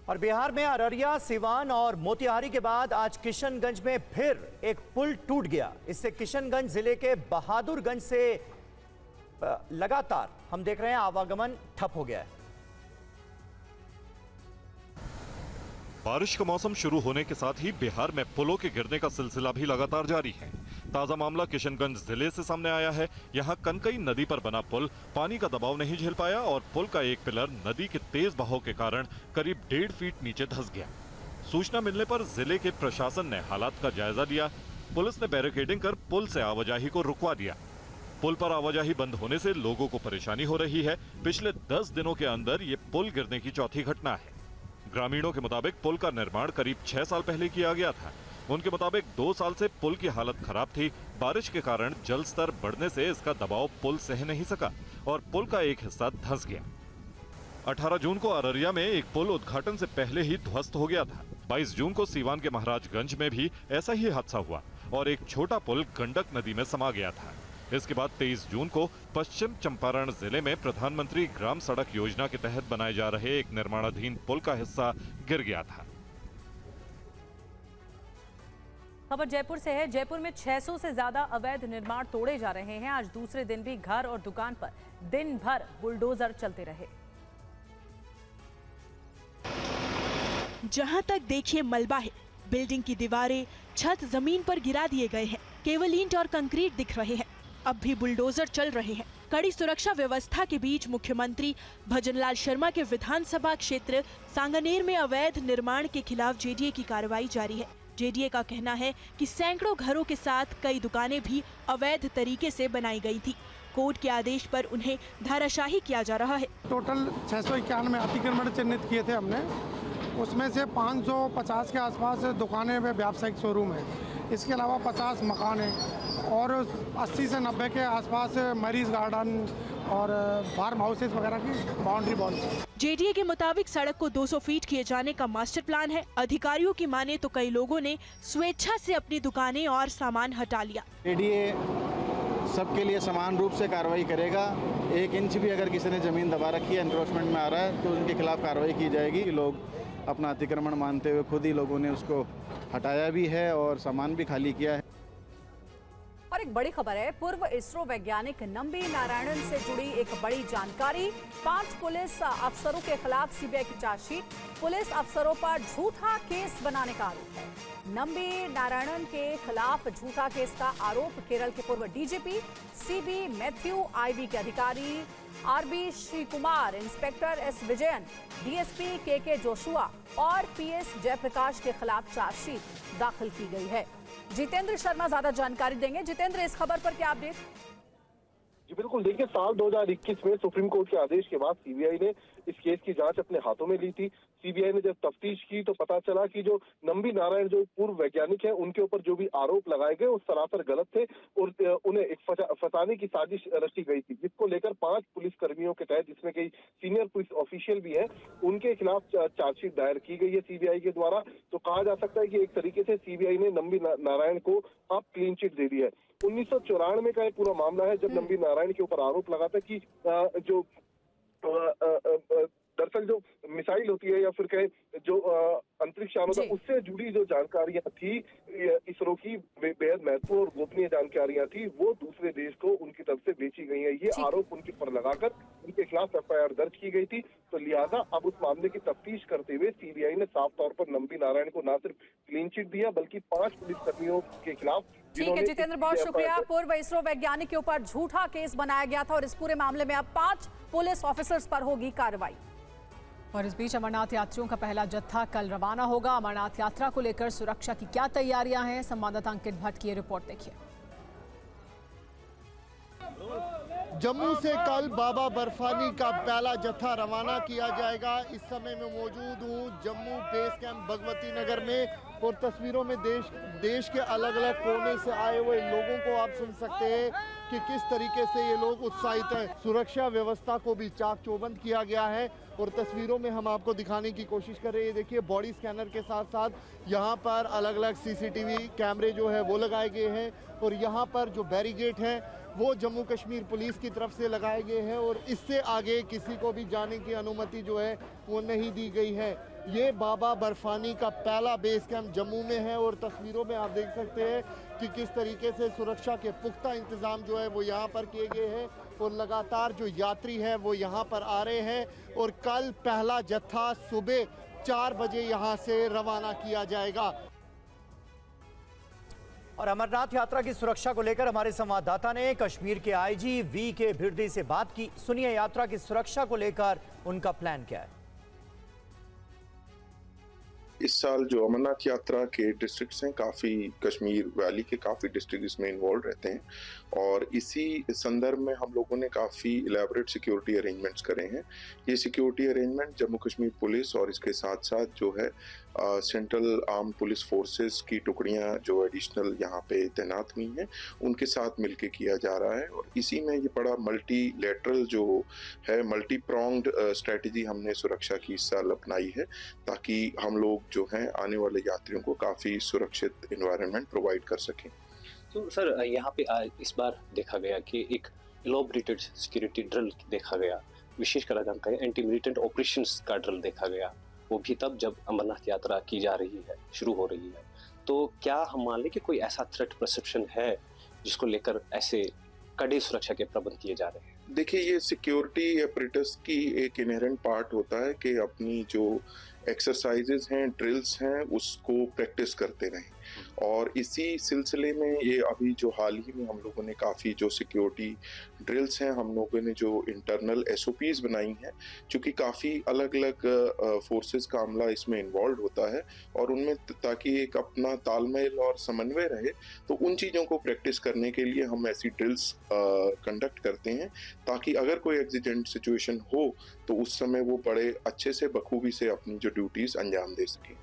और बिहार में अररिया, सिवान और मोतिहारी के बाद आज किशनगंज में फिर एक पुल टूट गया। इससे किशनगंज जिले के बहादुरगंज से लगातार हम देख रहे हैं आवागमन ठप हो गया है। बारिश का मौसम शुरू होने के साथ ही बिहार में पुलों के गिरने का सिलसिला भी लगातार जारी है। ताजा मामला किशनगंज जिले से सामने आया है। यहां कनकई नदी पर बना पुल पानी का दबाव नहीं झेल पाया और पुल का एक पिलर नदी के तेज बहाव के कारण करीब 1.5 फीट नीचे धंस गया। सूचना मिलने पर जिले के प्रशासन ने हालात का जायजा लिया। पुलिस ने बैरिकेडिंग कर पुल से आवाजाही को रुकवा दिया। पुल पर आवाजाही बंद होने से लोगों को परेशानी हो रही है। पिछले 10 दिनों के अंदर ये पुल गिरने की चौथी घटना है। ग्रामीणों के मुताबिक पुल का निर्माण करीब 6 साल पहले किया गया था। उनके मुताबिक 2 साल से पुल की हालत खराब थी। बारिश के कारण जल स्तर बढ़ने से इसका दबाव पुल सह नहीं सका और पुल का एक हिस्सा धंस गया। 18 जून को अररिया में एक पुल उद्घाटन से पहले ही ध्वस्त हो गया था। 22 जून को सीवान के महाराजगंज में भी ऐसा ही हादसा हुआ और एक छोटा पुल गंडक नदी में समा गया था। इसके बाद 23 जून को पश्चिम चंपारण जिले में प्रधानमंत्री ग्राम सड़क योजना के तहत बनाए जा रहे एक निर्माणाधीन पुल का हिस्सा गिर गया था। खबर जयपुर से है। जयपुर में 600 से ज्यादा अवैध निर्माण तोड़े जा रहे हैं। आज दूसरे दिन भी घर और दुकान पर दिन भर बुलडोजर चलते रहे। जहां तक देखिए मलबा है। बिल्डिंग की दीवारें, छत जमीन पर गिरा दिए गए हैं। केवल ईंट और कंक्रीट दिख रहे हैं। अब भी बुलडोजर चल रहे हैं। कड़ी सुरक्षा व्यवस्था के बीच मुख्यमंत्री भजनलाल शर्मा के विधानसभा क्षेत्र सांगनेर में अवैध निर्माण के खिलाफ जेडीए की कार्रवाई जारी है। जेडीए का कहना है कि सैकड़ों घरों के साथ कई दुकानें भी अवैध तरीके से बनाई गई थी। कोर्ट के आदेश पर उन्हें धाराशाही किया जा रहा है। टोटल 691 अतिक्रमण चिन्हित किए थे हमने। उसमें से 550 के आसपास दुकानें व व्यावसायिक शोरूम है। इसके अलावा 50 मकान हैं और 80 से 90 के आसपास मरीज गार्डन और फार्म हाउसेस वगैरह की बाउंड्री वॉल। जेडीए के मुताबिक सड़क को 200 फीट किए जाने का मास्टर प्लान है। अधिकारियों की माने तो कई लोगों ने स्वेच्छा से अपनी दुकानें और सामान हटा लिया। जेडीए सबके लिए समान रूप से कार्रवाई करेगा। 1 इंच भी अगर किसी ने जमीन दबा रखी है, एनक्रोचमेंट में आ रहा है, तो उनके खिलाफ कार्रवाई की जाएगी। लोग अपना अतिक्रमण मानते हुए खुद ही लोगों ने उसको हटाया भी है और सामान भी खाली किया है। और एक बड़ी खबर है। पूर्व इसरो वैज्ञानिक नंबी नारायणन से जुड़ी एक बड़ी जानकारी। 5 पुलिस अफसरों के खिलाफ सीबीआई की चार्जशीट। पुलिस अफसरों पर झूठा केस बनाने का आरोप है। नंबी नारायणन के खिलाफ झूठा केस का आरोप केरल के पूर्व डीजीपी सीबी मैथ्यू, आईबी के अधिकारी RB Sreekumar, inspector S Vijayan, DSP K Joshua और पीएस जयप्रकाश के खिलाफ चार्जशीट दाखिल की गई है। जितेंद्र शर्मा ज्यादा जानकारी देंगे। जितेंद्र, इस खबर पर क्या अपडेट? जी बिल्कुल, देखिए साल 2021 में सुप्रीम कोर्ट के आदेश के बाद सीबीआई ने इस केस की जांच अपने हाथों में ली थी। सीबीआई ने जब तफ्तीश की तो पता चला कि जो नंबी नारायण जो पूर्व वैज्ञानिक है, उनके ऊपर जो भी आरोप लगाए गए वो सरासर गलत थे और उन्हें एक फंसाने की साजिश रची गई थी, जिसको लेकर 5 पुलिस कर्मियों के तहत, जिसमें कई सीनियर पुलिस ऑफिशियल भी है, उनके खिलाफ चार्जशीट दायर की गई है सीबीआई के द्वारा। तो कहा जा सकता है कि एक तरीके से सीबीआई ने नंबी नारायण को अब क्लीन चिट दे दी है। 1994 का एक पूरा मामला है जब नंबी नारायण के ऊपर आरोप लगा था कि जो दरअसल जो मिसाइल होती है या फिर कहे जो अंतरिक्ष यान होता है, उससे जुड़ी जो जानकारियां थी इसरो की, बेहद महत्वपूर्ण और गोपनीय जानकारियां थी, वो दूसरे देश को उनकी तरफ से बेची गई है। ये आरोप उनके पर लगाकर उनके खिलाफ एफआईआर दर्ज की गई थी। तो लिहाजा अब उस मामले की तफ्तीश करते हुए सीबीआई ने साफ तौर पर नंबी नारायण को न सिर्फ क्लीन चिट दिया बल्कि 5 पुलिस कर्मियों के खिलाफ। ठीक है जितेंद्र, बहुत शुक्रिया। पूर्व इसरो वैज्ञानिक के ऊपर झूठा केस बनाया गया था और इस पूरे मामले में अब 5 पुलिस ऑफिसर्स पर होगी कार्रवाई। और इस बीच अमरनाथ यात्रियों का पहला जत्था कल रवाना होगा। अमरनाथ यात्रा को लेकर सुरक्षा की क्या तैयारियां हैं, संवाददाता अंकित भट्ट की रिपोर्ट देखिए। जम्मू से कल बाबा बर्फानी का पहला जत्था रवाना किया जाएगा। इस समय मैं मौजूद हूँ जम्मू बेस कैंप भगवती नगर में और तस्वीरों में देश के अलग अलग कोने से आए हुए लोगों को आप सुन सकते हैं कि किस तरीके से ये लोग उत्साहित हैं। सुरक्षा व्यवस्था को भी चाक चौबंद किया गया है और तस्वीरों में हम आपको दिखाने की कोशिश कर रहे हैं। ये देखिए, बॉडी स्कैनर के साथ साथ यहाँ पर अलग अलग सीसीटीवी कैमरे जो है वो लगाए गए हैं और यहाँ पर जो बैरिकेड है वो जम्मू कश्मीर पुलिस की तरफ से लगाए गए हैं और इससे आगे किसी को भी जाने की अनुमति जो है वो नहीं दी गई है। ये बाबा बर्फानी का पहला बेस कैंप जम्मू में है और तस्वीरों में आप देख सकते हैं कि किस तरीके से सुरक्षा के पुख्ता इंतजाम जो है वो यहाँ पर किए गए हैं और लगातार जो यात्री है वो यहाँ पर आ रहे हैं और कल पहला जत्था सुबह 4 बजे यहाँ से रवाना किया जाएगा। और अमरनाथ यात्रा की सुरक्षा को लेकर हमारे संवाददाता ने कश्मीर के आईजी वी के भिर्दी से बात की। सुनिए यात्रा की सुरक्षा को लेकर उनका प्लान क्या है। इस साल जो अमरनाथ यात्रा के डिस्ट्रिक्ट्स हैं, काफ़ी कश्मीर वैली के काफ़ी डिस्ट्रिक्ट इसमें इन्वॉल्व रहते हैं और इसी संदर्भ में हम लोगों ने काफ़ी इलेबोरेट सिक्योरिटी अरेंजमेंट्स करे हैं। ये security arrangement Jammu Kashmir police और इसके साथ साथ जो है सेंट्रल आर्म पुलिस फोर्सेस की टुकड़ियां जो एडिशनल यहाँ पे तैनात हुई हैं उनके साथ मिलके किया जा रहा है और इसी में ये बड़ा मल्टीलेटरल जो है मल्टी प्रोंग्ड स्ट्रेटजी हमने सुरक्षा की इस साल अपनाई है ताकि हम लोग जो हैं आने वाले यात्रियों को काफ़ी सुरक्षित एनवायरनमेंट प्रोवाइड कर सकें। तो सर यहाँ पे इस बार देखा गया कि एक इलॉबरेटेड सिक्योरिटी ड्रिल देखा गया, विशेषकर अगर हम कहें एंटी मिलिटेंट ऑपरेशंस का ड्रिल देखा गया, वो भी तब जब अमरनाथ यात्रा की जा रही है, शुरू हो रही है। तो क्या हम मान लें कि कोई ऐसा थ्रेट परसेप्शन है जिसको लेकर ऐसे कड़े सुरक्षा के प्रबंध किए जा रहे हैं? देखिए, ये सिक्योरिटी एपरेटस की एक इनहेरेंट पार्ट होता है कि अपनी जो एक्सरसाइजेज हैं, ड्रिल्स हैं, उसको प्रैक्टिस करते रहें और इसी सिलसिले में ये अभी जो हाल ही में हम लोगों ने काफ़ी जो सिक्योरिटी ड्रिल्स हैं, हम लोगों ने जो इंटरनल SOPs बनाई हैं, चूँकि काफ़ी अलग अलग फोर्सेस का अमला इसमें इन्वॉल्व होता है और उनमें ताकि एक अपना तालमेल और समन्वय रहे, तो उन चीज़ों को प्रैक्टिस करने के लिए हम ऐसी ड्रिल्स कंडक्ट करते हैं ताकि अगर कोई एक्सीडेंट सिचुएशन हो तो उस समय वो बड़े अच्छे से बखूबी से अपनी जो ड्यूटीज़ अंजाम दे सकें।